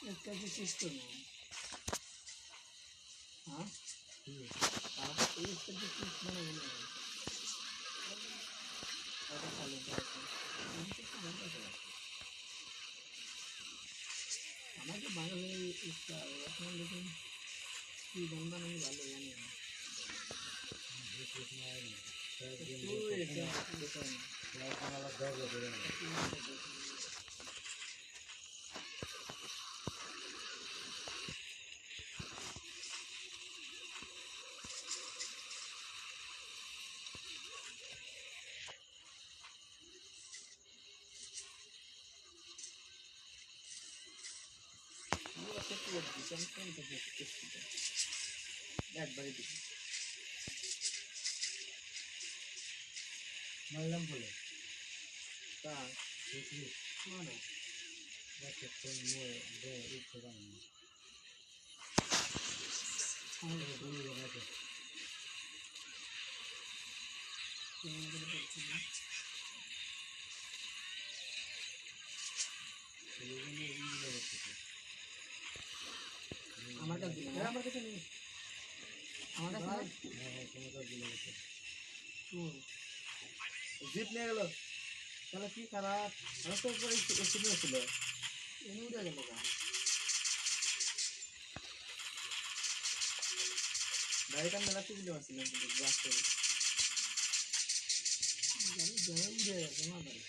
इसका जो सिस्टम है हाँ आप इसका जो सिस्टम है हमारे बांग्ला इसका रखना लेकिन ये बंदा नहीं वाले यानी একবারে দিই মারলাম বলে তা দেখি মানে দেখো কোন মোয়ে দে উঠে দাও আমাদের দুই জায়গাতে আমার কাছে দিলে আমার কাছে নেই আমার কাছে হ্যাঁ তোমার কাছে দিলে জিপ নিয়ে গেল তাহলে কি খারাপ আমার তো উপরে স্টুডিও ছিল এনে উঠে গেল গাড়িটা মেলাতে দিলে পারছিলাম কিন্তু বাস্তবে গাড়ি উঠে গেছে না গাড়ি